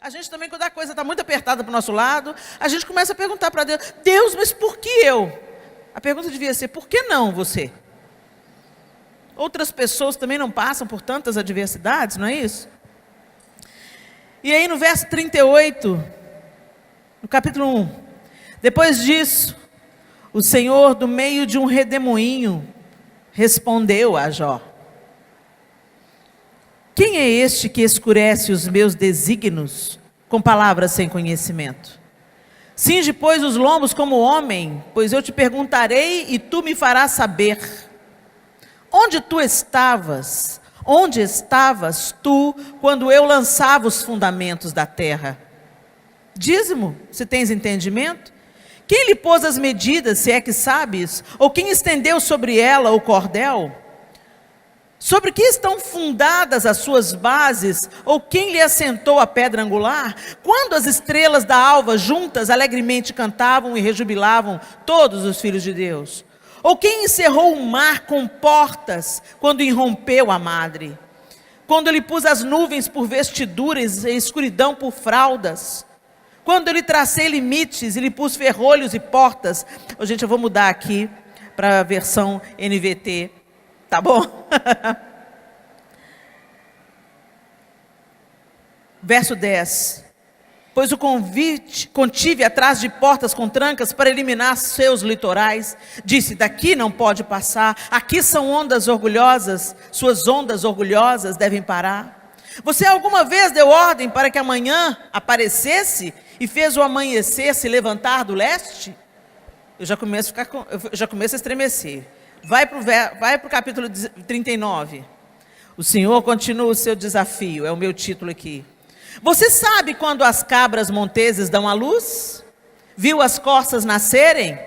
A gente também, quando a coisa está muito apertada para o nosso lado, a gente começa a perguntar para Deus: Deus, mas por que eu? A pergunta devia ser: por que não você? Outras pessoas também não passam por tantas adversidades, não é isso? E aí no verso 38, no capítulo 1, depois disso, o Senhor, do meio de um redemoinho, respondeu a Jó: quem é este que escurece os meus desígnios com palavras sem conhecimento? Cinge, pois, os lombos como homem, pois eu te perguntarei e tu me farás saber. Onde tu estavas? Onde estavas tu quando eu lançava os fundamentos da terra? Dízimo, se tens entendimento? Quem lhe pôs as medidas, se é que sabes? Ou quem estendeu sobre ela o cordel? Sobre que estão fundadas as suas bases? Ou quem lhe assentou a pedra angular? Quando as estrelas da alva juntas alegremente cantavam e rejubilavam todos os filhos de Deus? Ou quem encerrou o mar com portas quando irrompeu a madre? Quando ele pôs as nuvens por vestiduras e a escuridão por fraldas? Quando eu lhe tracei limites e lhe pus ferrolhos e portas? Oh, gente, eu vou mudar aqui para a versão NVT. Tá bom? Verso 10. Pois o contive atrás de portas com trancas para eliminar seus litorais. Disse: daqui não pode passar, aqui são ondas orgulhosas, suas ondas orgulhosas devem parar. Você alguma vez deu ordem para que amanhã aparecesse e fez o amanhecer se levantar do leste? Eu já começo a estremecer. Vai para o capítulo 39. O Senhor continua o seu desafio, é o meu título aqui. Você sabe quando as cabras monteses dão à luz? Viu as corças nascerem?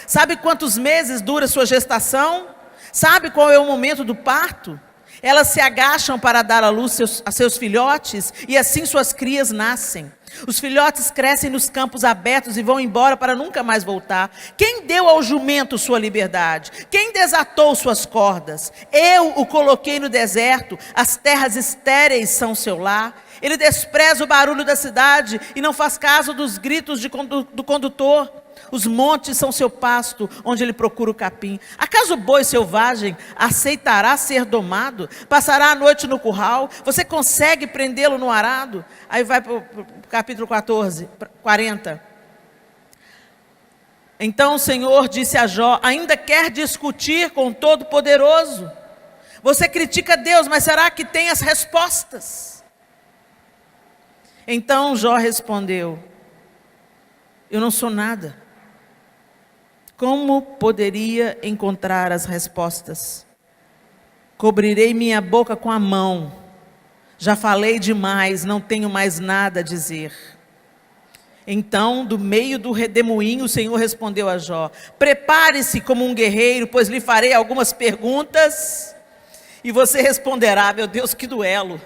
Sabe quantos meses dura sua gestação? Sabe qual é o momento do parto? Elas se agacham para dar à luz a seus filhotes e assim suas crias nascem. Os filhotes crescem nos campos abertos e vão embora para nunca mais voltar. Quem deu ao jumento sua liberdade? Quem desatou suas cordas? Eu o coloquei no deserto, as terras estéreis são seu lar. Ele despreza o barulho da cidade e não faz caso dos gritos do condutor. Os montes são seu pasto, onde ele procura o capim. Acaso o boi selvagem aceitará ser domado? Passará a noite no curral? Você consegue prendê-lo no arado? Aí vai para o capítulo 40. Então o Senhor disse a Jó: ainda quer discutir com o Todo-Poderoso? Você critica Deus, mas será que tem as respostas? Então Jó respondeu: eu não sou nada. Como poderia encontrar as respostas? Cobrirei minha boca com a mão. Já falei demais, não tenho mais nada a dizer. Então, do meio do redemoinho, o Senhor respondeu a Jó: prepare-se como um guerreiro, pois lhe farei algumas perguntas, e você responderá. Meu Deus, que duelo!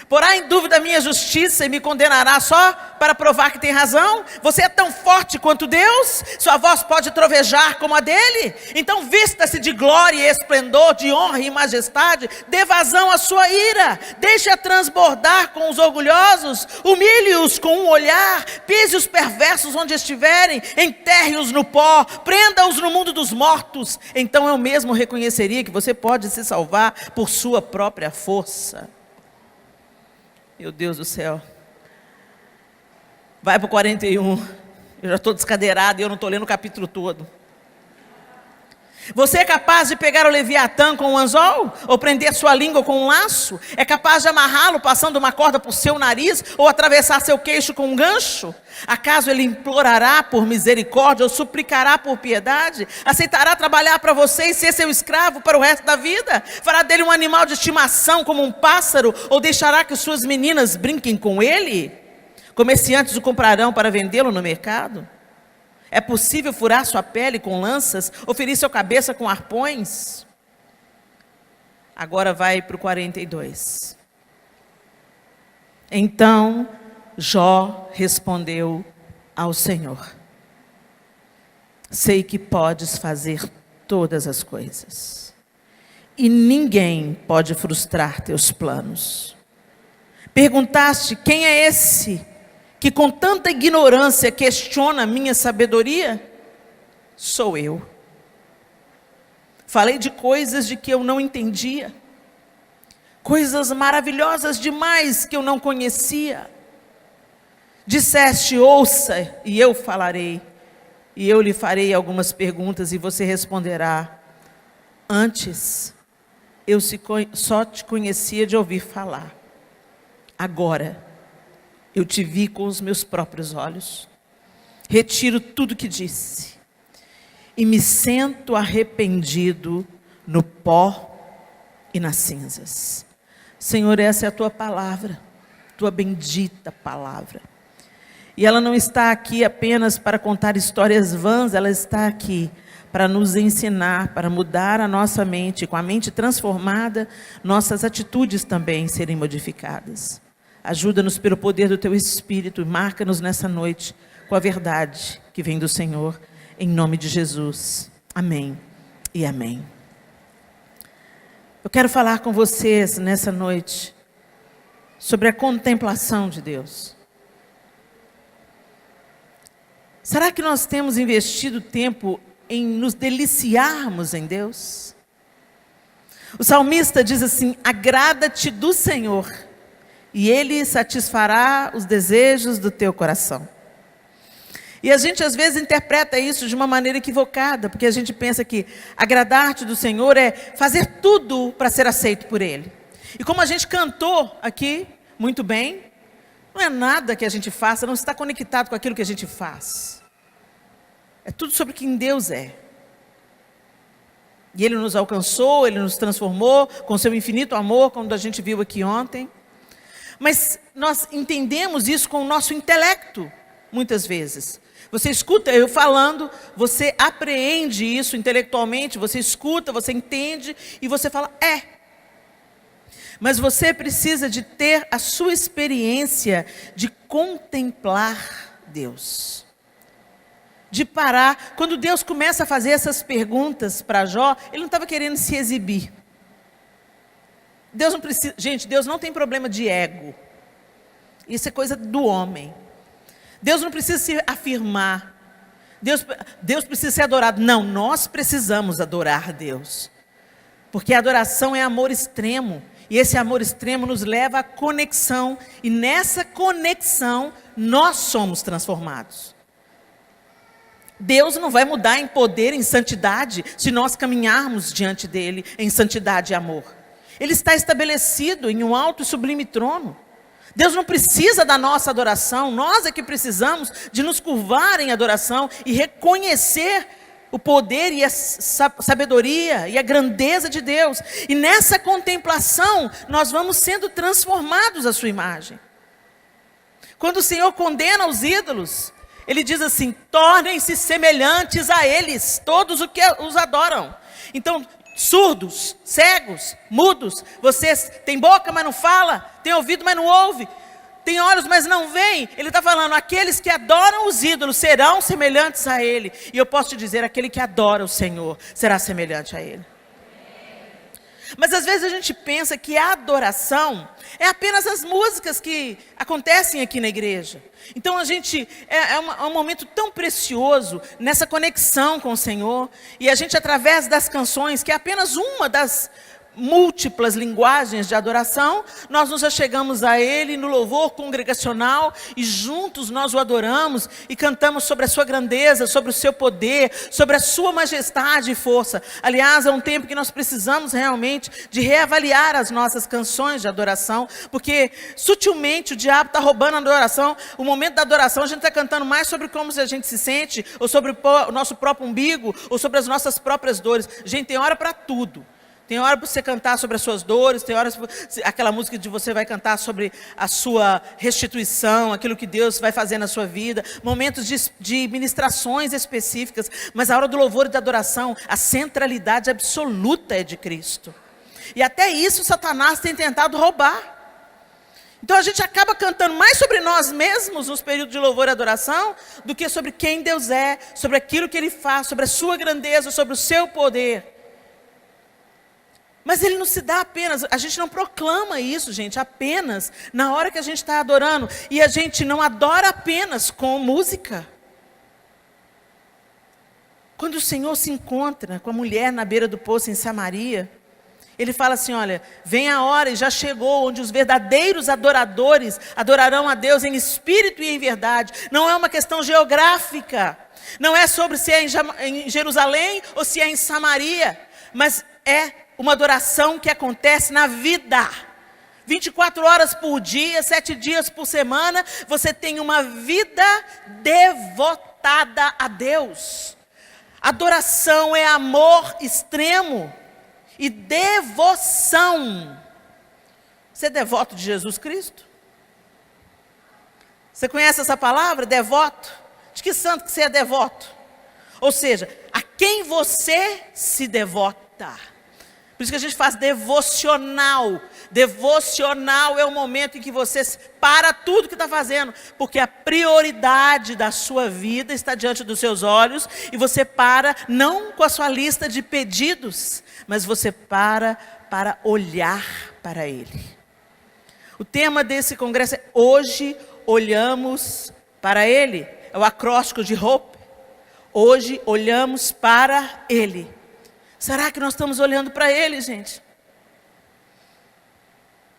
Porá em dúvida a minha justiça e me condenará só para provar que tem razão? Você é tão forte quanto Deus? Sua voz pode trovejar como a dele? Então vista-se de glória e esplendor, de honra e majestade, dê vazão à sua ira, deixe-a transbordar com os orgulhosos, humilhe-os com um olhar, pise os perversos onde estiverem, enterre-os no pó, prenda-os no mundo dos mortos. Então eu mesmo reconheceria que você pode se salvar por sua própria força. Meu Deus do céu. Vai para o 41. Eu já estou descadeirado e eu não estou lendo o capítulo todo. Você é capaz de pegar o Leviatã com um anzol? Ou prender sua língua com um laço? É capaz de amarrá-lo passando uma corda por seu nariz? Ou atravessar seu queixo com um gancho? Acaso ele implorará por misericórdia ou suplicará por piedade? Aceitará trabalhar para você e ser seu escravo para o resto da vida? Fará dele um animal de estimação como um pássaro? Ou deixará que suas meninas brinquem com ele? Comerciantes o comprarão para vendê-lo no mercado? É possível furar sua pele com lanças, ou ferir sua cabeça com arpões? Agora vai para o 42. Então Jó respondeu ao Senhor: sei que podes fazer todas as coisas, e ninguém pode frustrar teus planos. Perguntaste: quem é esse que com tanta ignorância questiona a minha sabedoria? Sou eu. Falei de coisas de que eu não entendia, coisas maravilhosas demais que eu não conhecia. Disseste: ouça e eu falarei, e eu lhe farei algumas perguntas e você responderá. Antes, eu só te conhecia de ouvir falar. Agora, eu te vi com os meus próprios olhos. Retiro tudo que disse e me sento arrependido no pó e nas cinzas. Senhor, essa é a tua palavra, tua bendita palavra. E ela não está aqui apenas para contar histórias vãs, ela está aqui para nos ensinar, para mudar a nossa mente. Com a mente transformada, nossas atitudes também serem modificadas. Ajuda-nos pelo poder do teu Espírito e marca-nos nessa noite com a verdade que vem do Senhor, em nome de Jesus. Amém e amém. Eu quero falar com vocês nessa noite sobre a contemplação de Deus. Será que nós temos investido tempo em nos deliciarmos em Deus? O salmista diz assim: agrada-te do Senhor, e Ele satisfará os desejos do teu coração. E a gente às vezes interpreta isso de uma maneira equivocada, porque a gente pensa que agradar-te do Senhor é fazer tudo para ser aceito por Ele. E como a gente cantou aqui, muito bem, não é nada que a gente faça, não está conectado com aquilo que a gente faz. É tudo sobre quem Deus é. E Ele nos alcançou, Ele nos transformou com seu infinito amor, como a gente viu aqui ontem. Mas nós entendemos isso com o nosso intelecto, muitas vezes. Você escuta eu falando, você apreende isso intelectualmente, você escuta, você entende e você fala, é. Mas você precisa de ter a sua experiência de contemplar Deus. De parar. Quando Deus começa a fazer essas perguntas para Jó, Ele não estava querendo se exibir. Deus não precisa, gente, Deus não tem problema de ego. Isso é coisa do homem. Deus não precisa se afirmar. Deus precisa ser adorado. Não, nós precisamos adorar Deus. Porque a adoração é amor extremo. E esse amor extremo nos leva à conexão. E nessa conexão, nós somos transformados. Deus não vai mudar em poder, em santidade, se nós caminharmos diante dEle em santidade e amor. Ele está estabelecido em um alto e sublime trono. Deus não precisa da nossa adoração, nós é que precisamos de nos curvar em adoração e reconhecer o poder e a sabedoria e a grandeza de Deus. E nessa contemplação, nós vamos sendo transformados à sua imagem. Quando o Senhor condena os ídolos, Ele diz assim, tornem-se semelhantes a eles, todos os que os adoram. Então, surdos, cegos, mudos, vocês têm boca, mas não fala, têm ouvido, mas não ouve, têm olhos, mas não veem. Ele está falando, aqueles que adoram os ídolos serão semelhantes a Ele. E eu posso te dizer, aquele que adora o Senhor será semelhante a Ele. Mas às vezes a gente pensa que a adoração é apenas as músicas que acontecem aqui na igreja. Então a gente, é um momento tão precioso nessa conexão com o Senhor. E a gente, através das canções, que é apenas uma das múltiplas linguagens de adoração, nós nos achegamos a Ele no louvor congregacional e juntos nós o adoramos e cantamos sobre a sua grandeza, sobre o seu poder, sobre a sua majestade e força. Aliás, é um tempo que nós precisamos realmente de reavaliar as nossas canções de adoração, porque sutilmente o diabo está roubando a adoração. O momento da adoração a gente está cantando mais sobre como a gente se sente, ou sobre o nosso próprio umbigo, ou sobre as nossas próprias dores. Gente, tem hora para tudo. Tem hora para você cantar sobre as suas dores, tem hora aquela música de você vai cantar sobre a sua restituição, aquilo que Deus vai fazer na sua vida, momentos de ministrações específicas, mas a hora do louvor e da adoração, a centralidade absoluta é de Cristo. E até isso Satanás tem tentado roubar. Então a gente acaba cantando mais sobre nós mesmos nos períodos de louvor e adoração, do que sobre quem Deus é, sobre aquilo que Ele faz, sobre a sua grandeza, sobre o seu poder. Mas ele não se dá apenas, a gente não proclama isso, gente, apenas na hora que a gente está adorando. E a gente não adora apenas com música. Quando o Senhor se encontra com a mulher na beira do poço em Samaria, Ele fala assim, olha, vem a hora e já chegou, onde os verdadeiros adoradores adorarão a Deus em espírito e em verdade. Não é uma questão geográfica, não é sobre se é em Jerusalém ou se é em Samaria, mas é uma adoração que acontece na vida. 24 horas por dia, 7 dias por semana, você tem uma vida devotada a Deus. Adoração é amor extremo e devoção. Você é devoto de Jesus Cristo? Você conhece essa palavra, devoto? De que santo que você é devoto? Ou seja, a quem você se devota. Por isso que a gente faz devocional. Devocional é o momento em que você para tudo que está fazendo, porque a prioridade da sua vida está diante dos seus olhos, e você para, não com a sua lista de pedidos, mas você para olhar para Ele. O tema desse congresso é Hoje Olhamos para Ele. É o acróstico de Hope. Hoje olhamos para Ele. Será que nós estamos olhando para Ele, gente?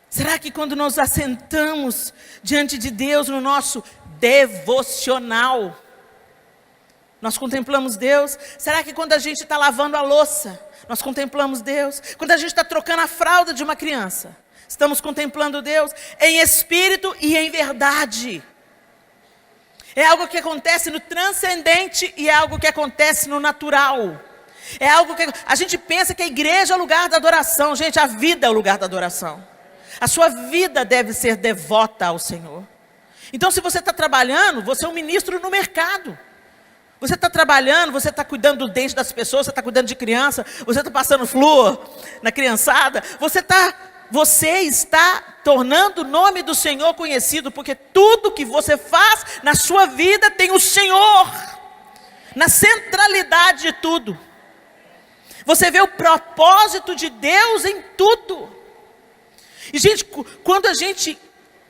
Será que quando nós assentamos diante de Deus no nosso devocional, nós contemplamos Deus? Será que quando a gente está lavando a louça, nós contemplamos Deus? Quando a gente está trocando a fralda de uma criança, estamos contemplando Deus em espírito e em verdade. É algo que acontece no transcendente e é algo que acontece no natural. É algo que a gente pensa que a igreja é o lugar da adoração. Gente, a vida é o lugar da adoração. A sua vida deve ser devota ao Senhor. Então, se você está trabalhando, você é um ministro no mercado. Você está trabalhando, você está cuidando do dente das pessoas, você está cuidando de criança, você está passando flúor na criançada. Você está tornando o nome do Senhor conhecido, porque tudo que você faz na sua vida tem o Senhor na centralidade de tudo. Você vê o propósito de Deus em tudo. E, gente, quando a gente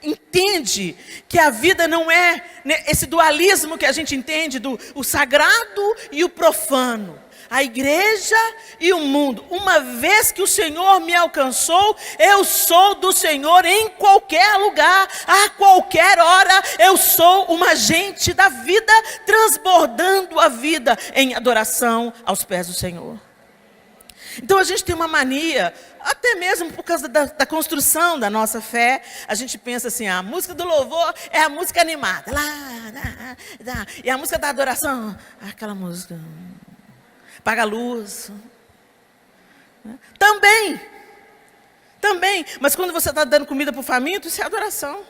entende que a vida não é esse dualismo que a gente entende o sagrado e o profano, a igreja e o mundo. Uma vez que o Senhor me alcançou, eu sou do Senhor em qualquer lugar, a qualquer hora. Eu sou uma agente da vida, transbordando a vida em adoração aos pés do Senhor. Então a gente tem uma mania, até mesmo por causa da construção da nossa fé, a gente pensa assim, a música do louvor é a música animada, e a música da adoração, aquela música, apaga a luz. Também, mas quando você está dando comida para o faminto, isso é adoração.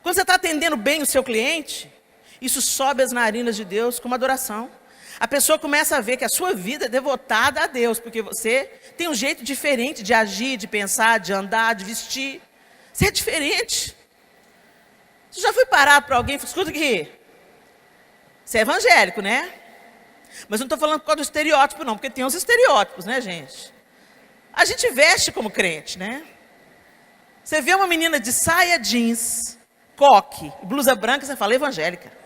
Quando você está atendendo bem o seu cliente, isso sobe as narinas de Deus como adoração. A pessoa começa a ver que a sua vida é devotada a Deus, porque você tem um jeito diferente de agir, de pensar, de andar, de vestir. Você é diferente. Você já foi parado para alguém e falou, escuta aqui, você é evangélico, né? Mas não estou falando por causa do estereótipo não, porque tem uns estereótipos, né, gente? A gente veste como crente, né? Você vê uma menina de saia jeans, coque, blusa branca, você fala evangélica.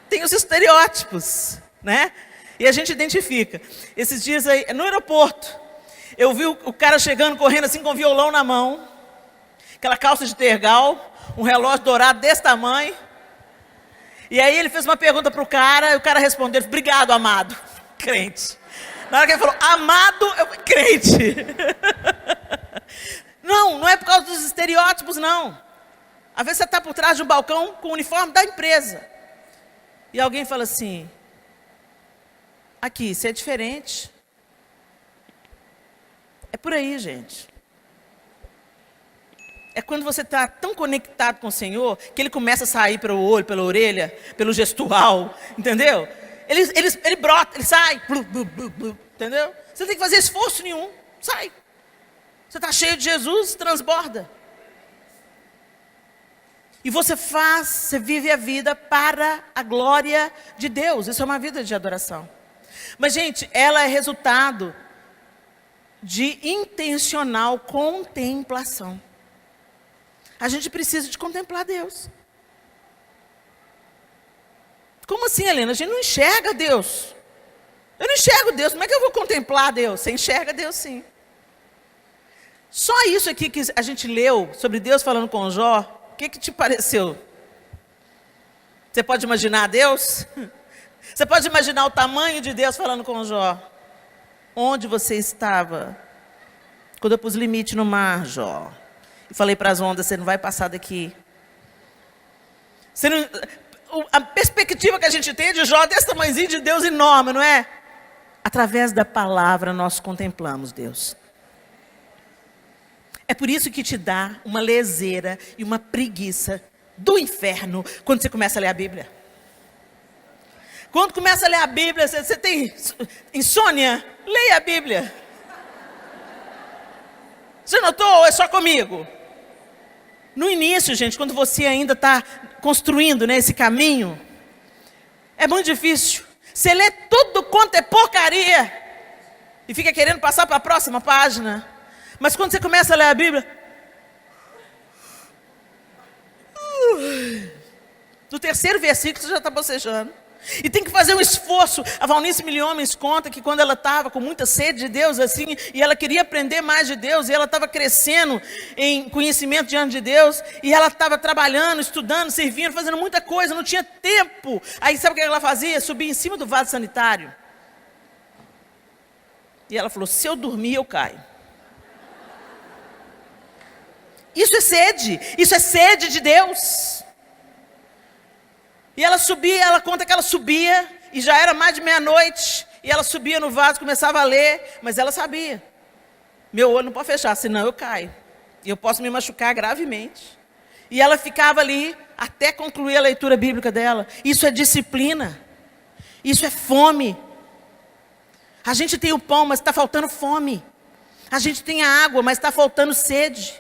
Tem os estereótipos, né? E a gente identifica. Esses dias aí, no aeroporto, eu vi o cara chegando, correndo assim com um violão na mão, aquela calça de tergal, um relógio dourado desse tamanho. E aí ele fez uma pergunta para o cara, e o cara respondeu, obrigado, amado, crente. Na hora que ele falou, amado, eu fui crente. Não é por causa dos estereótipos, não. Às vezes você está por trás de um balcão com o uniforme da empresa. E alguém fala assim, aqui, você é diferente. É por aí, gente. É quando você está tão conectado com o Senhor, que Ele começa a sair pelo olho, pela orelha, pelo gestual, entendeu? Ele brota, ele sai, blu, blu, blu, blu, entendeu? Você não tem que fazer esforço nenhum, sai. Você está cheio de Jesus, transborda. E você vive a vida para a glória de Deus. Isso é uma vida de adoração. Mas, gente, ela é resultado de intencional contemplação. A gente precisa de contemplar Deus. Como assim, Helena? A gente não enxerga Deus. Eu não enxergo Deus, como é que eu vou contemplar Deus? Você enxerga Deus sim. Só isso aqui que a gente leu sobre Deus falando com Jó, o que te pareceu? Você pode imaginar Deus? Você pode imaginar o tamanho de Deus falando com Jó? Onde você estava? Quando eu pus limite no mar, Jó. E falei para as ondas, você não vai passar daqui. A perspectiva que a gente tem de Jó, desse tamanhozinho, de Deus enorme, não é? Através da palavra nós contemplamos Deus. É por isso que te dá uma leseira e uma preguiça do inferno quando você começa a ler a Bíblia. Quando começa a ler a Bíblia, você tem insônia? Leia a Bíblia. Você notou ou é só comigo? No início, gente, quando você ainda está construindo, né, esse caminho, é muito difícil. Você lê tudo quanto é porcaria e fica querendo passar para a próxima página. Mas quando você começa a ler a Bíblia, no terceiro versículo você já está bocejando. E tem que fazer um esforço. A Valnice Milhomens conta que quando ela estava com muita sede de Deus, assim, e ela queria aprender mais de Deus, e ela estava crescendo em conhecimento diante de Deus, e ela estava trabalhando, estudando, servindo, fazendo muita coisa, não tinha tempo. Aí sabe o que ela fazia? Subia em cima do vaso sanitário. E ela falou, se eu dormir, eu caio. Isso é sede de Deus. E ela subia, ela conta que ela subia, e já era mais de meia-noite, e ela subia no vaso, começava a ler, mas ela sabia, meu olho não pode fechar, senão eu caio, e eu posso me machucar gravemente. E ela ficava ali, até concluir a leitura bíblica dela. Isso é disciplina, isso é fome. A gente tem o pão, mas está faltando fome. A gente tem a água, mas está faltando sede.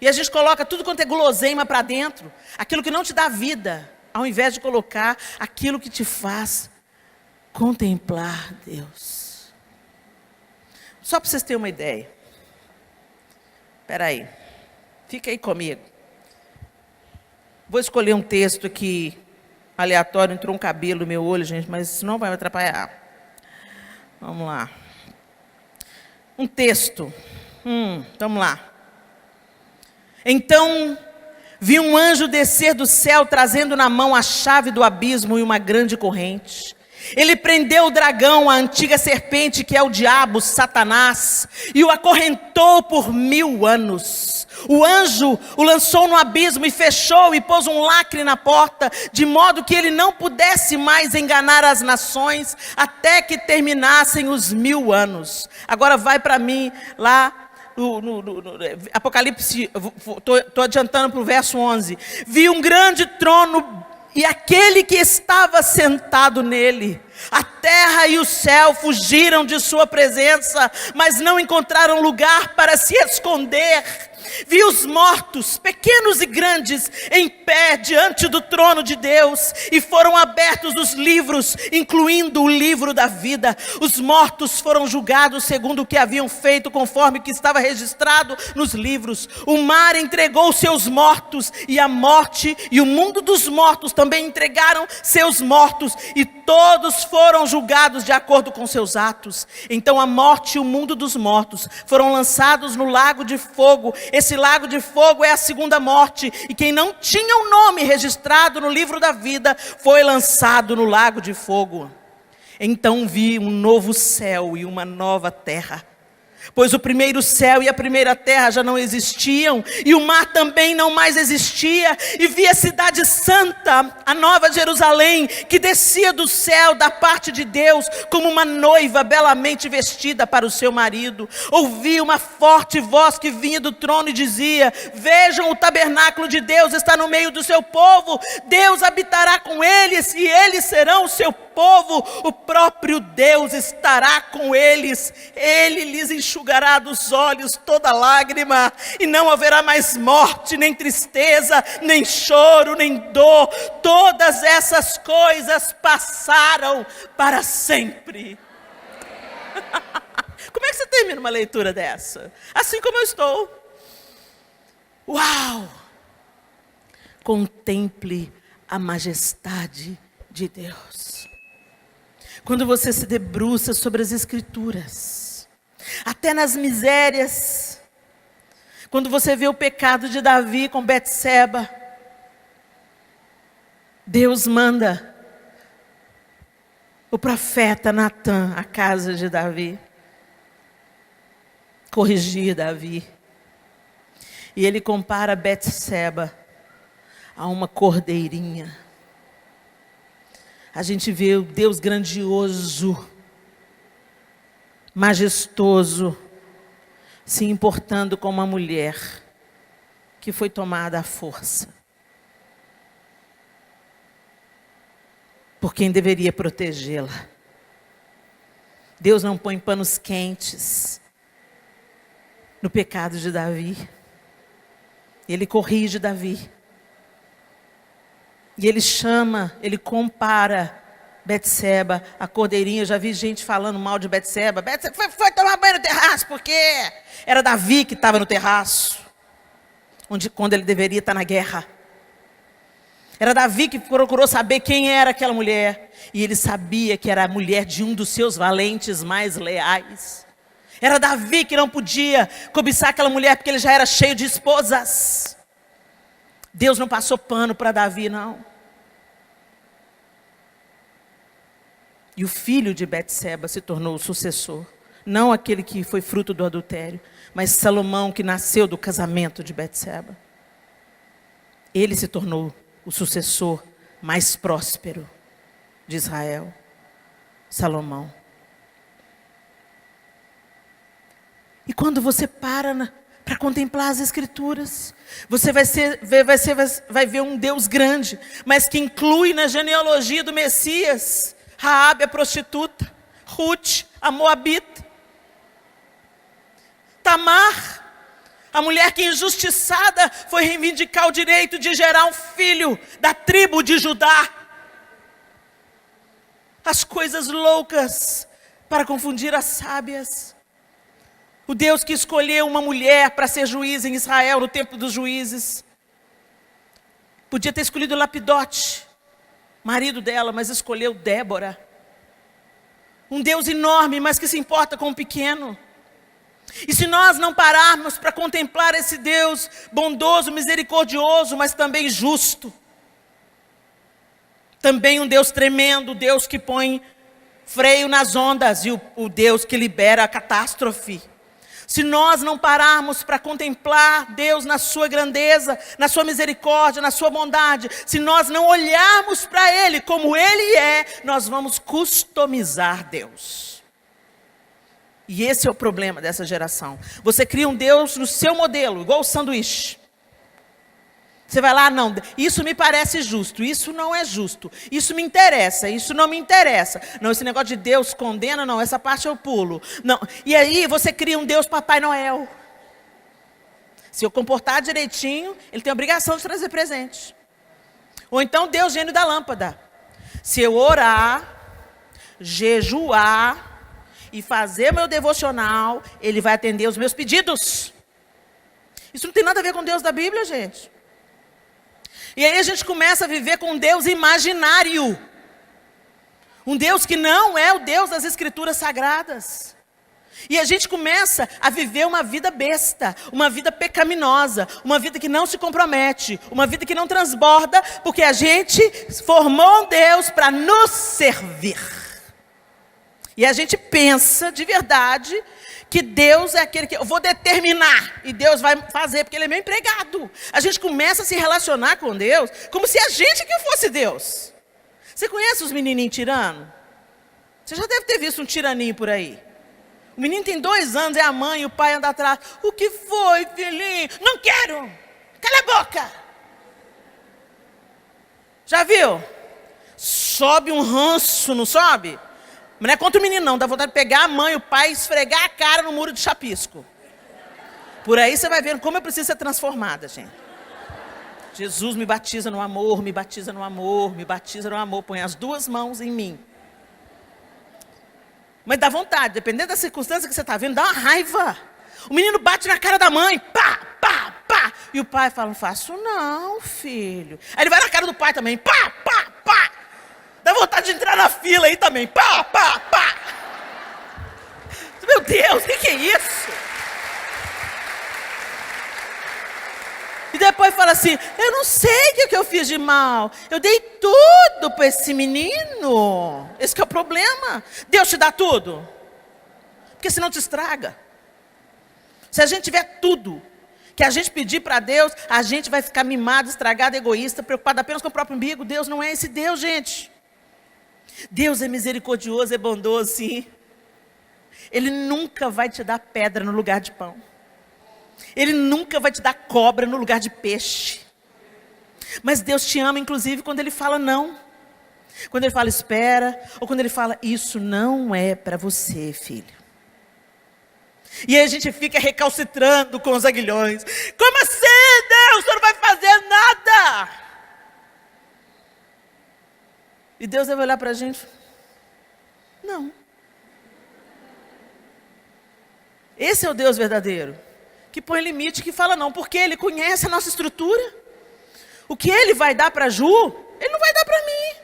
E a gente coloca tudo quanto é guloseima para dentro, aquilo que não te dá vida, ao invés de colocar aquilo que te faz contemplar Deus. Só para vocês terem uma ideia. Espera aí, fica aí comigo. Vou escolher um texto aqui, aleatório, entrou um cabelo no meu olho, gente, mas isso não vai me atrapalhar. Vamos lá. Um texto. Vamos lá. Então, vi um anjo descer do céu, trazendo na mão a chave do abismo e uma grande corrente. Ele prendeu o dragão, a antiga serpente, que é o diabo, Satanás, e o acorrentou por 1000 anos. O anjo o lançou no abismo e fechou e pôs um lacre na porta, de modo que ele não pudesse mais enganar as nações, até que terminassem os 1000 anos. Agora vai para mim lá, no Apocalipse, estou adiantando para o verso 11. Vi um grande trono e aquele que estava sentado nele. A terra e o céu fugiram de sua presença, mas não encontraram lugar para se esconder. Vi os mortos, pequenos e grandes, em pé diante do trono de Deus, e foram abertos os livros, incluindo o livro da vida. Os mortos foram julgados segundo o que haviam feito, conforme o que estava registrado nos livros. O mar entregou seus mortos, e a morte e o mundo dos mortos também entregaram seus mortos, e todos foram julgados de acordo com seus atos. Então a morte e o mundo dos mortos foram lançados no lago de fogo. Esse lago de fogo é a segunda morte, e quem não tinha o nome registrado no livro da vida foi lançado no lago de fogo. Então vi um novo céu e uma nova terra, pois o primeiro céu e a primeira terra já não existiam, e o mar também não mais existia. E vi a cidade santa, a nova Jerusalém, que descia do céu da parte de Deus, como uma noiva belamente vestida para o seu marido. Ouvi uma forte voz que vinha do trono e dizia: vejam, o tabernáculo de Deus está no meio do seu povo, Deus habitará com eles, e eles serão o seu povo. O próprio Deus estará com eles, Ele lhes enxugará dos olhos toda lágrima, e não haverá mais morte, nem tristeza, nem choro, nem dor. Todas essas coisas passaram para sempre. Como é que você termina uma leitura dessa? Assim como eu estou. Uau! Contemple a majestade de Deus. Quando você se debruça sobre as Escrituras, até nas misérias, quando você vê o pecado de Davi com Betseba, Deus manda o profeta Natã à casa de Davi, corrigir Davi. E ele compara Betseba a uma cordeirinha. A gente vê o Deus grandioso, majestoso, se importando com uma mulher que foi tomada à força por quem deveria protegê-la. Deus não põe panos quentes no pecado de Davi. Ele corrige Davi. E ele chama, ele compara Betseba, a cordeirinha. Eu já vi gente falando mal de Betseba. Betseba foi tomar banho no terraço, porque era Davi que estava no terraço, quando ele deveria estar na guerra. Era Davi que procurou saber quem era aquela mulher. E ele sabia que era a mulher de um dos seus valentes mais leais. Era Davi que não podia cobiçar aquela mulher, porque ele já era cheio de esposas. Deus não passou pano para Davi, não. E o filho de Betseba se tornou o sucessor. Não aquele que foi fruto do adultério, mas Salomão, que nasceu do casamento de Betseba. Ele se tornou o sucessor mais próspero de Israel, Salomão. E quando você para para contemplar as Escrituras, você vai ver um Deus grande, mas que inclui na genealogia do Messias Raabe a prostituta, Ruth a moabita, Tamar, a mulher que injustiçada foi reivindicar o direito de gerar um filho da tribo de Judá. As coisas loucas para confundir as sábias. O Deus que escolheu uma mulher para ser juiz em Israel no tempo dos juízes. Podia ter escolhido Lapidote, marido dela, mas escolheu Débora. Um Deus enorme, mas que se importa com o pequeno. E se nós não pararmos para contemplar esse Deus bondoso, misericordioso, mas também justo. Também um Deus tremendo, Deus que põe freio nas ondas e o Deus que libera a catástrofe. Se nós não pararmos para contemplar Deus na sua grandeza, na sua misericórdia, na sua bondade, se nós não olharmos para Ele como Ele é, nós vamos customizar Deus. E esse é o problema dessa geração. Você cria um Deus no seu modelo, igual o sanduíche. Você vai lá, não, isso me parece justo, isso não é justo, isso me interessa, isso não me interessa. Não, esse negócio de Deus condena, não, essa parte eu pulo. Não. E aí você cria um Deus Papai Noel. Se eu comportar direitinho, ele tem a obrigação de trazer presente. Ou então Deus gênio da lâmpada. Se eu orar, jejuar e fazer meu devocional, ele vai atender os meus pedidos. Isso não tem nada a ver com Deus da Bíblia, gente. E aí a gente começa a viver com um Deus imaginário. Um Deus que não é o Deus das Escrituras Sagradas. E a gente começa a viver uma vida besta, uma vida pecaminosa, uma vida que não se compromete, uma vida que não transborda, porque a gente formou um Deus para nos servir. E a gente pensa de verdade que Deus é aquele que eu vou determinar e Deus vai fazer, porque Ele é meu empregado. A gente começa a se relacionar com Deus como se a gente que fosse Deus. Você conhece os menininhos tirano? Você já deve ter visto um tiraninho por aí. O menino tem 2 anos, é a mãe e o pai anda atrás. O que foi, filhinho? Não quero! Cala a boca! Já viu? Sobe um ranço, não sobe? Mas não é contra o menino não, dá vontade de pegar a mãe e o pai e esfregar a cara no muro de chapisco. Por aí você vai vendo como eu preciso ser transformada, gente. Jesus me batiza no amor, me batiza no amor, me batiza no amor. Põe as 2 mãos em mim. Mas dá vontade, dependendo da circunstância que você está vendo, dá uma raiva. O menino bate na cara da mãe, pá, pá, pá. E o pai fala, não faço não, filho. Aí ele vai na cara do pai também, pá, pá, pá. Dá vontade de entrar na fila aí também, pá, pá, pá. Meu Deus, o que é isso? E depois fala assim, eu não sei o que eu fiz de mal. Eu dei tudo para esse menino. Esse que é o problema. Deus te dá tudo. Porque senão te estraga. Se a gente tiver tudo que a gente pedir para Deus, a gente vai ficar mimado, estragado, egoísta, preocupado apenas com o próprio umbigo. Deus não é esse Deus, gente. Deus é misericordioso, é bondoso, sim. Ele nunca vai te dar pedra no lugar de pão. Ele nunca vai te dar cobra no lugar de peixe. Mas Deus te ama, inclusive, quando Ele fala não. Quando Ele fala espera, ou quando Ele fala, isso não é para você, filho. E aí a gente fica recalcitrando com os aguilhões. Como assim, Deus? O Senhor não vai fazer nada. E Deus vai olhar para a gente. Não. Esse é o Deus verdadeiro. Que põe limite, que fala não. Porque Ele conhece a nossa estrutura. O que Ele vai dar para a Ju, Ele não vai dar para mim.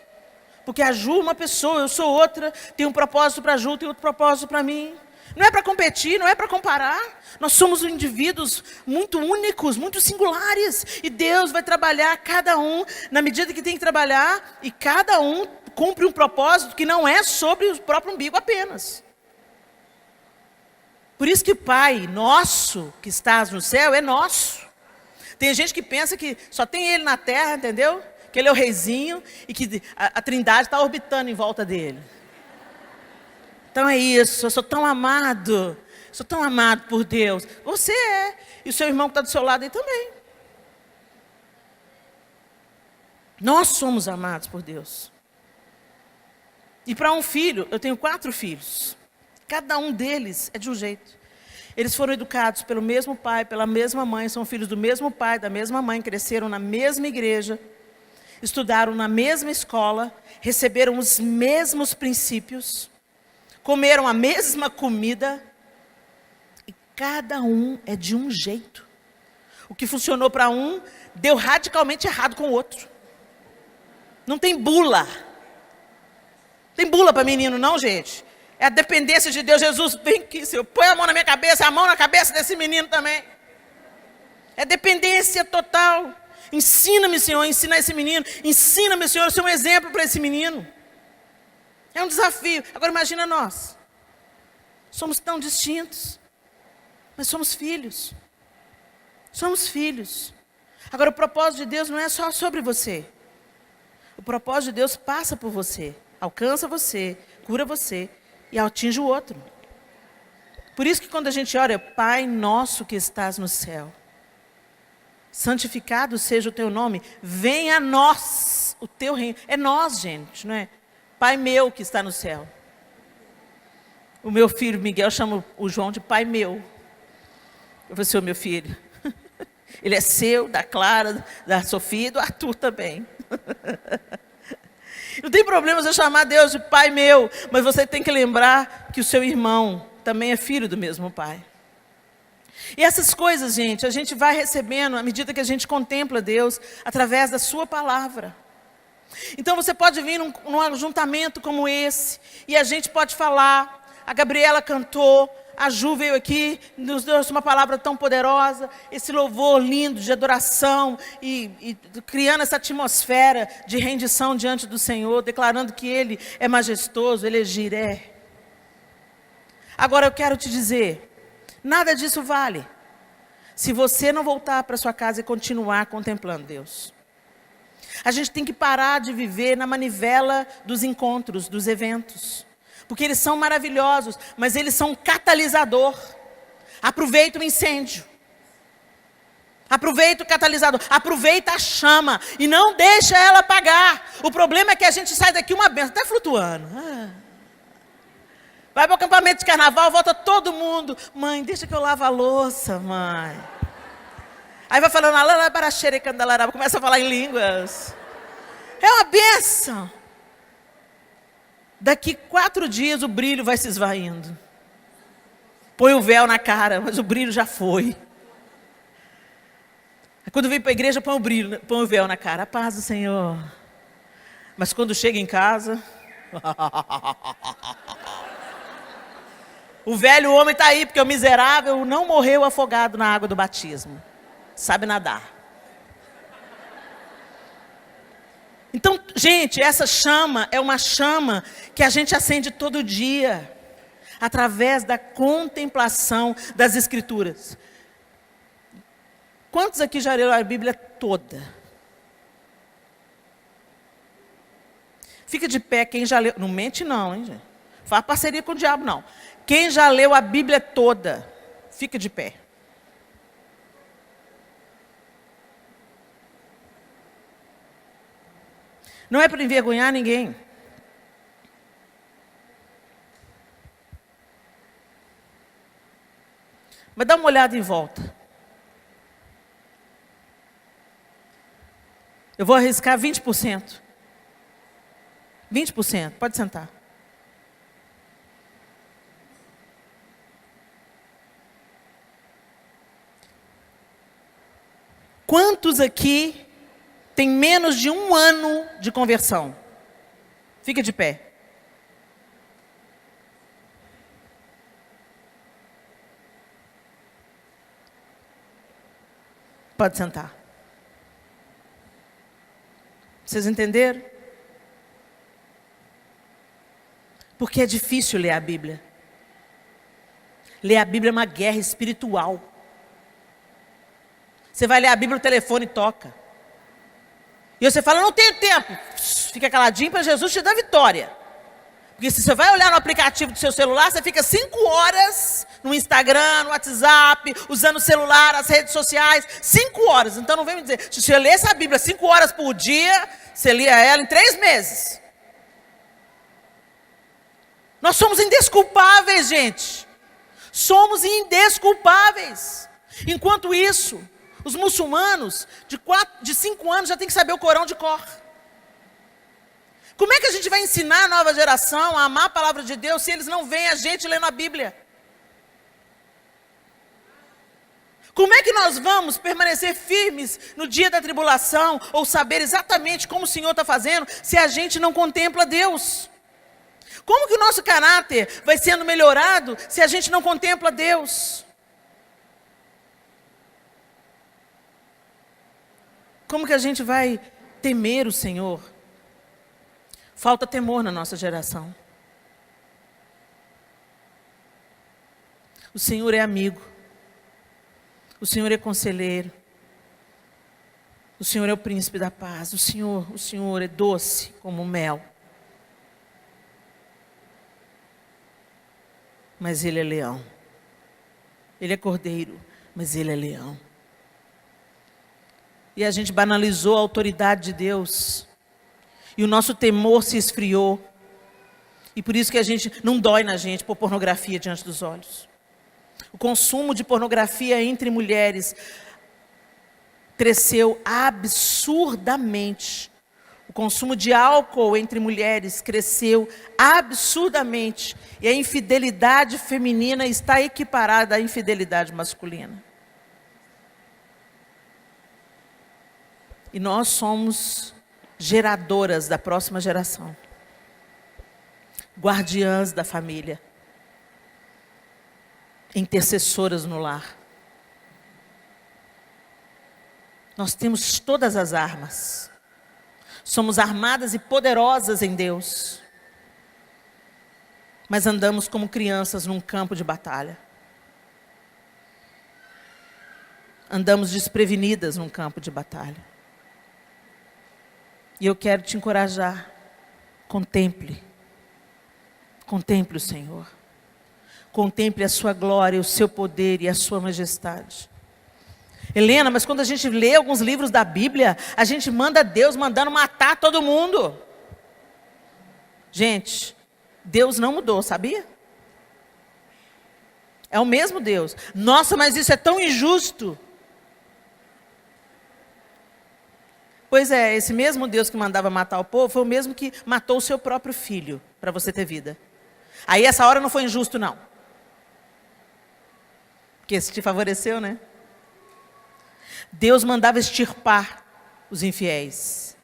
Porque a Ju é uma pessoa, eu sou outra. Tem um propósito para a Ju, tem outro propósito para mim. Não é para competir, não é para comparar. Nós somos indivíduos muito únicos, muito singulares. E Deus vai trabalhar cada um na medida que tem que trabalhar. E cada um cumpre um propósito que não é sobre o próprio umbigo apenas. Por isso que o Pai nosso, que estás no céu, é nosso. Tem gente que pensa que só tem Ele na terra, entendeu? Que Ele é o reizinho e que a Trindade está orbitando em volta dele. Então é isso, eu sou tão amado por Deus. Você é, e o seu irmão que está do seu lado aí também. Nós somos amados por Deus. E para um filho, eu tenho 4 filhos. Cada um deles é de um jeito. Eles foram educados pelo mesmo pai, pela mesma mãe, são filhos do mesmo pai, da mesma mãe, cresceram na mesma igreja, estudaram na mesma escola, receberam os mesmos princípios, comeram a mesma comida, e cada um é de um jeito. O que funcionou para um, deu radicalmente errado com o outro. Não tem bula. Tem bula para menino não, gente. É a dependência de Deus. Jesus, vem aqui, Senhor, põe a mão na minha cabeça, a mão na cabeça desse menino também. É dependência total. Ensina-me, Senhor, a ensinar esse menino. Ensina-me, Senhor, a ser um exemplo para esse menino. É um desafio. Agora imagina nós. Somos tão distintos, mas somos filhos. Somos filhos. Agora o propósito de Deus não é só sobre você. O propósito de Deus passa por você, alcança você, cura você e atinge o outro. Por isso que quando a gente ora, Pai nosso que estás no céu, santificado seja o teu nome, venha a nós o teu reino. É nós, gente, não é? Pai meu que está no céu. O meu filho Miguel chama o João de pai meu. Eu vou ser o meu filho. Ele é seu, da Clara, da Sofia e do Arthur também. Não tem problema você chamar Deus de pai meu, mas você tem que lembrar que o seu irmão também é filho do mesmo pai. E essas coisas, gente, a gente vai recebendo à medida que a gente contempla Deus através da sua palavra. Então você pode vir num ajuntamento como esse, e a gente pode falar, a Gabriela cantou, a Ju veio aqui, nos deu uma palavra tão poderosa, esse louvor lindo de adoração, e criando essa atmosfera de rendição diante do Senhor, declarando que Ele é majestoso, Ele é Jiré. Agora eu quero te dizer, nada disso vale, se você não voltar para sua casa e continuar contemplando Deus. A gente tem que parar de viver na manivela dos encontros, dos eventos. Porque eles são maravilhosos, mas eles são um catalisador. Aproveita o incêndio. Aproveita o catalisador. Aproveita a chama. E não deixa ela apagar. O problema é que a gente sai daqui uma benção, até flutuando. Vai para o acampamento de carnaval, volta todo mundo. Mãe, deixa que eu lavo a louça, mãe. Aí vai falando, começa a falar em línguas. É uma bênção. Daqui 4 dias o brilho vai se esvaindo. Põe o véu na cara, mas o brilho já foi. Quando vem para a igreja, põe o véu na cara. A paz do Senhor. Mas quando chega em casa... O velho homem está aí, porque o miserável não morreu afogado na água do batismo. Sabe nadar. Então, gente, essa chama é uma chama que a gente acende todo dia, através da contemplação das Escrituras. Quantos aqui já leram a Bíblia toda? Fica de pé quem já leu. Não mente não, hein, gente? Faz parceria com o diabo, não. Quem já leu a Bíblia toda, fica de pé. Não é para envergonhar ninguém. Mas dá uma olhada em volta. Eu vou arriscar 20%. 20%, pode sentar. Quantos aqui tem menos de 1 ano de conversão? Fica de pé. Pode sentar. Vocês entenderam? Porque é difícil ler a Bíblia. Ler a Bíblia é uma guerra espiritual. Você vai ler a Bíblia, o telefone toca. E você fala, não tenho tempo. Fica caladinho para Jesus te dar vitória. Porque se você vai olhar no aplicativo do seu celular, você fica 5 horas no Instagram, no WhatsApp, usando o celular, as redes sociais. 5 horas. Então não vem me dizer, se você lesse a Bíblia 5 horas por dia, você lia ela em 3 meses. Nós somos indesculpáveis, gente. Somos indesculpáveis. Enquanto isso, os muçulmanos de 5 anos já têm que saber o Corão de cor. Como é que a gente vai ensinar a nova geração a amar a palavra de Deus se eles não veem a gente lendo a Bíblia? Como é que nós vamos permanecer firmes no dia da tribulação ou saber exatamente como o Senhor está fazendo se a gente não contempla Deus? Como que o nosso caráter vai sendo melhorado se a gente não contempla Deus? Como que a gente vai temer o Senhor? Falta temor na nossa geração. O Senhor é amigo. O Senhor é conselheiro. O Senhor é o príncipe da paz. O Senhor é doce como mel. Mas Ele é leão. Ele é cordeiro, mas Ele é leão. E a gente banalizou a autoridade de Deus. E o nosso temor se esfriou. E por isso que a gente não dói na gente pôr pornografia diante dos olhos. O consumo de pornografia entre mulheres cresceu absurdamente. O consumo de álcool entre mulheres cresceu absurdamente. E a infidelidade feminina está equiparada à infidelidade masculina. E nós somos geradoras da próxima geração. Guardiãs da família. Intercessoras no lar. Nós temos todas as armas. Somos armadas e poderosas em Deus. Mas andamos como crianças num campo de batalha. Andamos desprevenidas num campo de batalha. E eu quero te encorajar. Contemple. Contemple o Senhor. Contemple a sua glória, o seu poder e a sua majestade. Helena, mas quando a gente lê alguns livros da Bíblia, a gente manda Deus mandando matar todo mundo. Gente, Deus não mudou, sabia? É o mesmo Deus. Nossa, mas isso é tão injusto. Pois é, esse mesmo Deus que mandava matar o povo foi o mesmo que matou o seu próprio filho para você ter vida. Aí essa hora não foi injusto, não. Porque isso te favoreceu, né? Deus mandava extirpar os infiéis.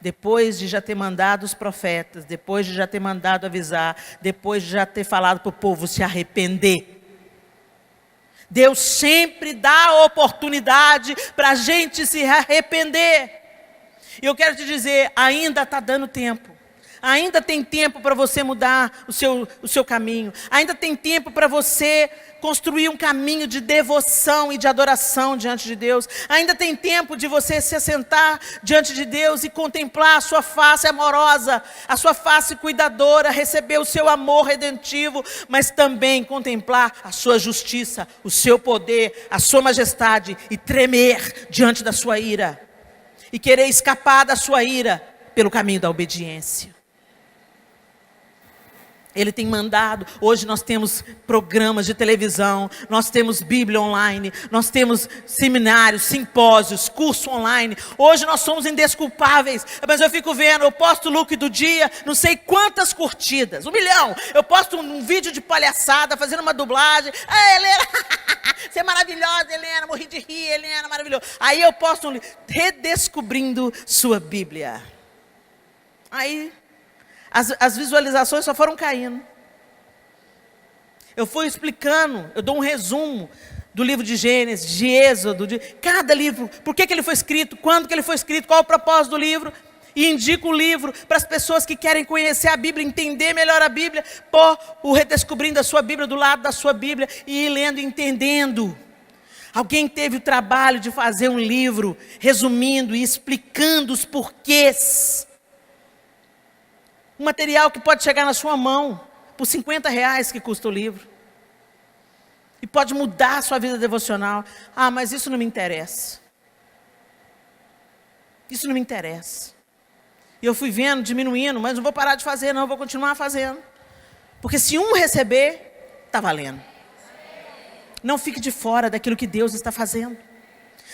Depois de já ter mandado os profetas, depois de já ter mandado avisar, depois de já ter falado para o povo se arrepender. Deus sempre dá a oportunidade para a gente se arrepender. E eu quero te dizer, ainda está dando tempo. Ainda tem tempo para você mudar o seu caminho. Ainda tem tempo para você construir um caminho de devoção e de adoração diante de Deus. Ainda tem tempo de você se assentar diante de Deus e contemplar a sua face amorosa, a sua face cuidadora, receber o seu amor redentivo, mas também contemplar a sua justiça, o seu poder, a sua majestade e tremer diante da sua ira. E querer escapar da sua ira pelo caminho da obediência. Ele tem mandado, hoje nós temos programas de televisão, nós temos Bíblia online, nós temos seminários, simpósios, curso online. Hoje nós somos indesculpáveis, mas eu fico vendo, eu posto o look do dia, não sei quantas curtidas, 1 milhão. Eu posto um vídeo de palhaçada, fazendo uma dublagem. Ah, Helena, você é maravilhosa, Helena, morri de rir, Helena, maravilhoso. Aí eu posto um redescobrindo sua Bíblia. Aí as visualizações só foram caindo. Eu fui explicando, eu dou um resumo do livro de Gênesis, de Êxodo, de cada livro, por que ele foi escrito, quando que ele foi escrito, qual o propósito do livro, e indico o livro para as pessoas que querem conhecer a Bíblia, entender melhor a Bíblia, pôr o redescobrindo a sua Bíblia do lado da sua Bíblia, e ir lendo e entendendo. Alguém teve o trabalho de fazer um livro, resumindo e explicando os porquês. Um material que pode chegar na sua mão por R$50 que custa o livro. E pode mudar a sua vida devocional. Ah, mas isso não me interessa. Isso não me interessa. E eu fui vendo, diminuindo, mas não vou parar de fazer, não, vou continuar fazendo. Porque se um receber, está valendo. Não fique de fora daquilo que Deus está fazendo.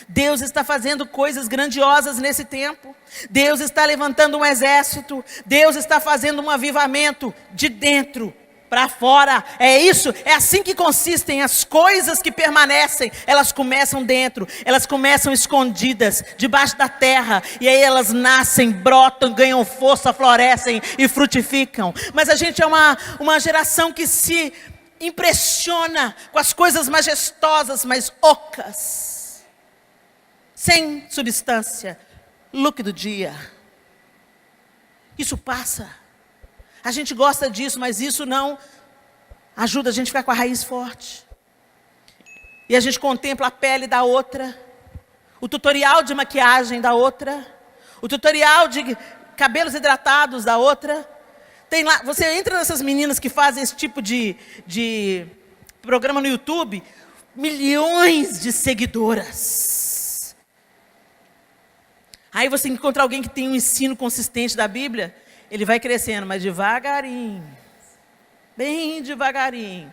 Deus está fazendo coisas grandiosas nesse tempo. Deus está levantando um exército. Deus está fazendo um avivamento de dentro para fora. É isso, é assim que consistem as coisas que permanecem. Elas começam dentro, elas começam escondidas, debaixo da terra. E aí elas nascem, brotam, ganham força, florescem e frutificam. Mas a gente é uma geração que se impressiona com as coisas majestosas, mas ocas. Sem substância, look do dia. Isso passa. A gente gosta disso, mas isso não ajuda a gente a ficar com a raiz forte. E a gente contempla a pele da outra, o tutorial de maquiagem da outra, o tutorial de cabelos hidratados da outra. Tem lá, você entra nessas meninas que fazem esse tipo de programa no YouTube, milhões de seguidoras. Aí você encontra alguém que tem um ensino consistente da Bíblia, ele vai crescendo, mas devagarinho, bem devagarinho.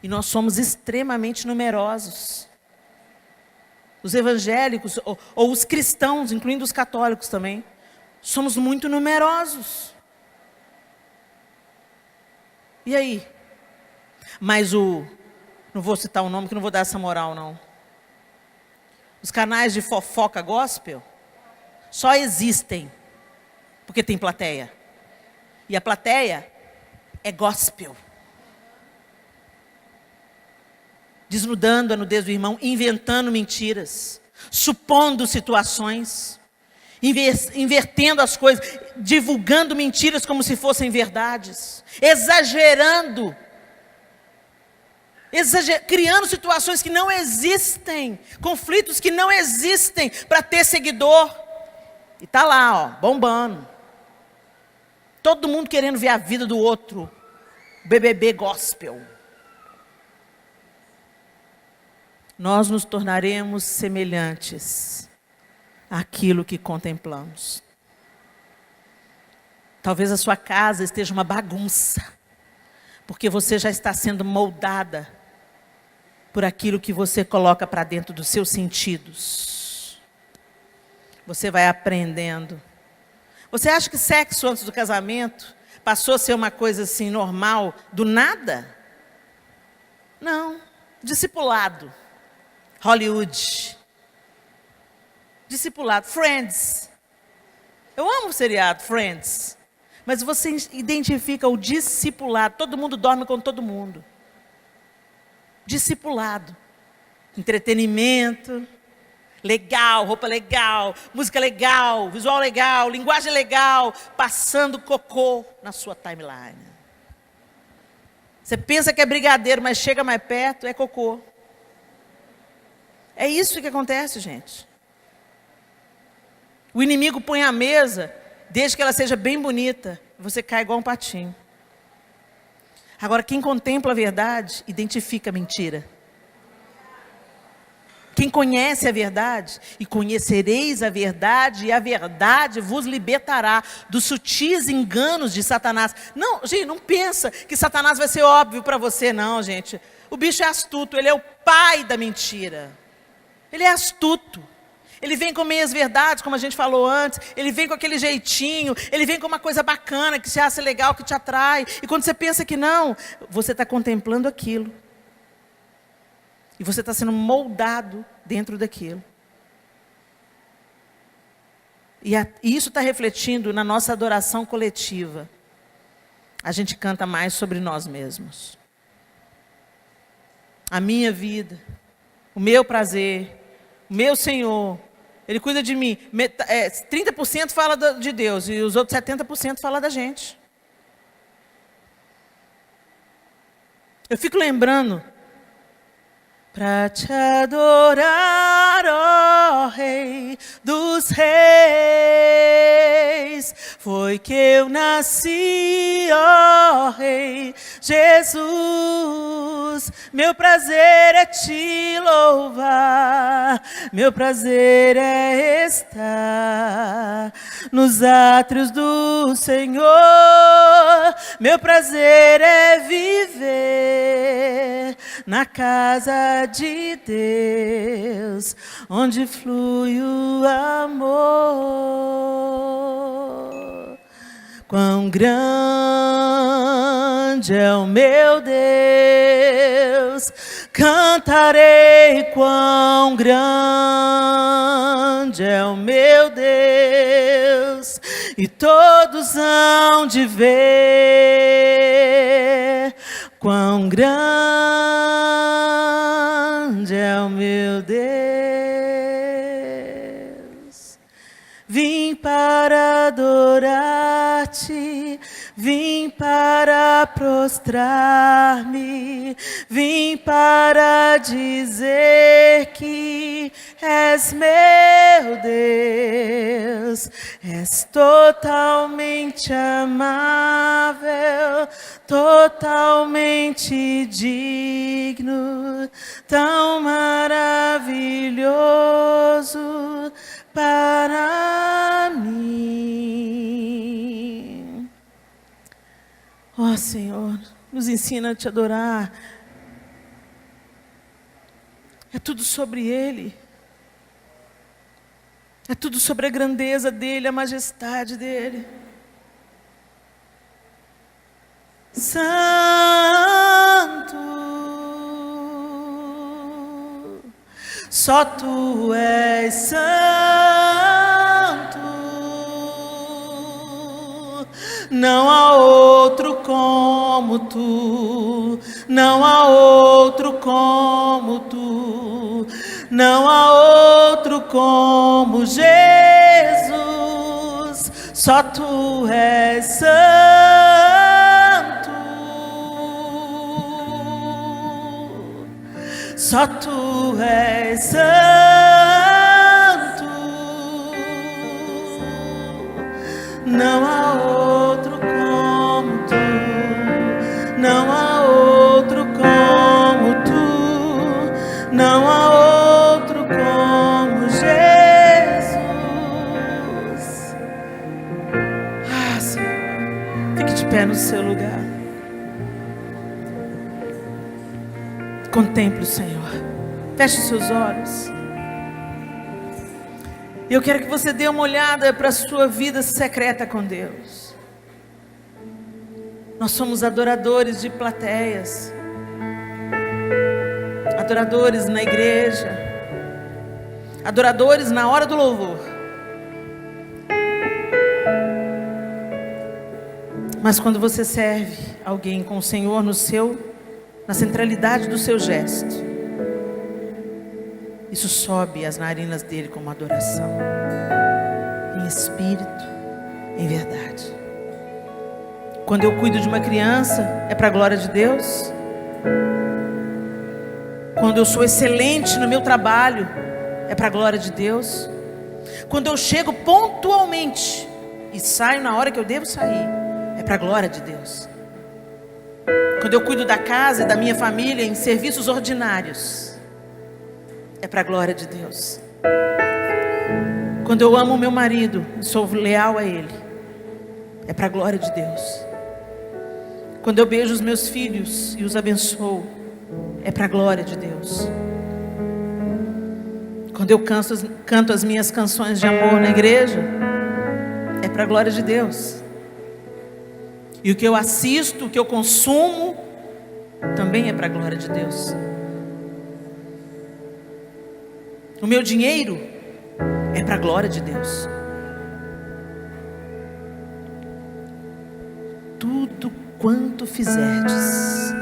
E nós somos extremamente numerosos. Os evangélicos, ou os cristãos, incluindo os católicos também, somos muito numerosos. E aí? Mas não vou citar o nome, que não vou dar essa moral, não. Os canais de fofoca gospel só existem porque tem plateia. E a plateia é gospel. Desnudando a nudez do irmão, inventando mentiras, supondo situações, invertendo as coisas, divulgando mentiras como se fossem verdades, exagerando, criando situações que não existem, conflitos que não existem para ter seguidor. E está lá, ó, bombando. Todo mundo querendo ver a vida do outro. BBB gospel. Nós nos tornaremos semelhantes àquilo que contemplamos. Talvez a sua casa esteja uma bagunça, porque você já está sendo moldada por aquilo que você coloca para dentro dos seus sentidos. você vai aprendendo. Você acha que sexo antes do casamento passou a ser uma coisa assim normal, do nada? Não. Discipulado. Hollywood. Discipulado. Friends. Eu amo o seriado Friends. Mas você identifica o discipulado. Todo mundo dorme com todo mundo. Discipulado. Entretenimento. Legal, roupa legal, música legal, visual legal, linguagem legal, passando cocô na sua timeline. Você pensa que é brigadeiro, mas chega mais perto, é cocô. É isso que acontece, gente. O inimigo põe a mesa, desde que ela seja bem bonita, você cai igual um patinho. Agora, quem contempla a verdade, identifica a mentira. Quem conhece a verdade, e conhecereis a verdade, e a verdade vos libertará dos sutis enganos de Satanás. Não, gente, não pensa que Satanás vai ser óbvio para você, não, gente. O bicho é astuto, ele é o pai da mentira. Ele é astuto. Ele vem com meias verdades, como a gente falou antes. Ele vem com aquele jeitinho. Ele vem com uma coisa bacana, que te acha legal, que te atrai. E quando você pensa que não, você está contemplando aquilo. E você está sendo moldado dentro daquilo. E isso está refletindo na nossa adoração coletiva. A gente canta mais sobre nós mesmos. A minha vida, o meu prazer, o meu Senhor, Ele cuida de mim. 30% fala de Deus e os outros 70% fala da gente. Eu fico lembrando, pra te adorar, ó Rei dos Reis, foi que eu nasci, ó Rei Jesus. Meu prazer é te louvar, meu prazer é estar nos átrios do Senhor, meu prazer é viver na casa de Deus, onde flui o amor. Quão grande é o meu Deus, cantarei quão grande é o meu Deus, e todos hão de ver quão grande é o meu Deus. Vim para adorar-te, vim para prostrar-me, vim para dizer que és meu Deus, és totalmente amável, totalmente digno, tão maravilhoso para mim. Ó Senhor, nos ensina a te adorar. É tudo sobre Ele. É tudo sobre a grandeza dEle, a majestade dEle. Santo, só Tu és santo, não há outro como Tu, não há outro como Tu, não há outro como Jesus, só Tu és santo, só Tu és santo, não há outro como Tu, não há outro como Tu, não há outro como Jesus. Ah, Senhor, fique de pé no seu lugar. Contemple o Senhor. Feche os seus olhos. Eu quero que você dê uma olhada para a sua vida secreta com Deus. Nós somos adoradores de plateias, adoradores na igreja, adoradores na hora do louvor. Mas quando você serve alguém com o Senhor na centralidade do seu gesto, isso sobe as narinas dele como adoração, em espírito, em verdade. Quando eu cuido de uma criança, é para a glória de Deus. Quando eu sou excelente no meu trabalho, é para a glória de Deus. Quando eu chego pontualmente e saio na hora que eu devo sair, é para a glória de Deus. Quando eu cuido da casa e da minha família em serviços ordinários, é para a glória de Deus. Quando eu amo o meu marido e sou leal a ele, é para a glória de Deus. Quando eu beijo os meus filhos e os abençoo, é para a glória de Deus. Quando eu canto as minhas canções de amor na igreja, é para a glória de Deus. E o que eu assisto, o que eu consumo, também é para a glória de Deus. O meu dinheiro é para a glória de Deus. Tudo quanto fizerdes,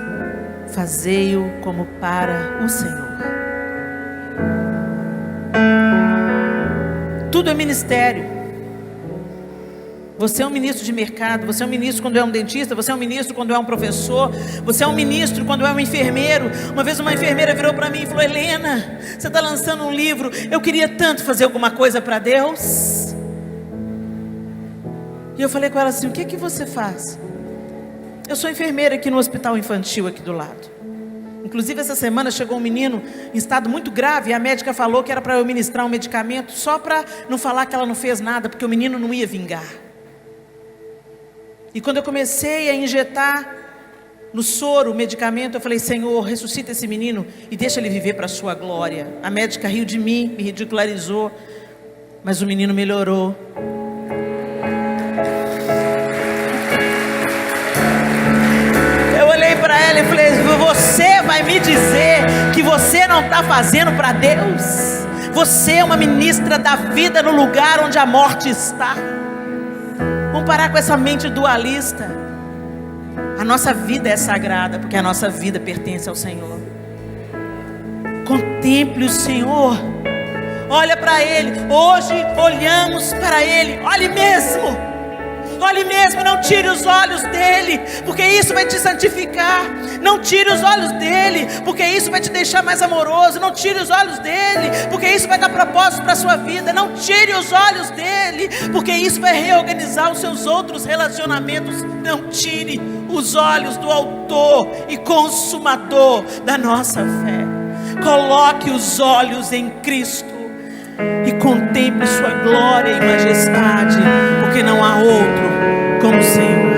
fazei-o como para o Senhor. Tudo é ministério. Você é um ministro de mercado, você é um ministro quando é um dentista, você é um ministro quando é um professor, você é um ministro quando é um enfermeiro. Uma vez uma enfermeira virou para mim e falou: Helena, você está lançando um livro, eu queria tanto fazer alguma coisa para Deus. E eu falei com ela assim: o que é que você faz? Eu sou enfermeira aqui no hospital infantil aqui do lado. Inclusive essa semana chegou um menino em estado muito grave e a médica falou que era para eu ministrar um medicamento só para não falar que ela não fez nada, porque o menino não ia vingar. E quando eu comecei a injetar no soro o medicamento, eu falei: Senhor, ressuscita esse menino e deixa ele viver para a sua glória. A médica riu de mim, me ridicularizou, mas o menino melhorou. Eu olhei para ela e falei: você vai me dizer que você não está fazendo para Deus? Você é uma ministra da vida no lugar onde a morte está. Vamos parar com essa mente dualista. A nossa vida é sagrada, porque a nossa vida pertence ao Senhor. Contemple o Senhor. Olha para Ele. Hoje olhamos para Ele. Olhe mesmo. Olhe mesmo, não tire os olhos dele, porque isso vai te santificar. Não tire os olhos dele, porque isso vai te deixar mais amoroso. Não tire os olhos dele, porque isso vai dar propósito para a sua vida. Não tire os olhos dele, porque isso vai reorganizar os seus outros relacionamentos. Não tire os olhos do autor e consumador da nossa fé. Coloque os olhos em Cristo e contemple sua glória e majestade, porque não há outro como o Senhor.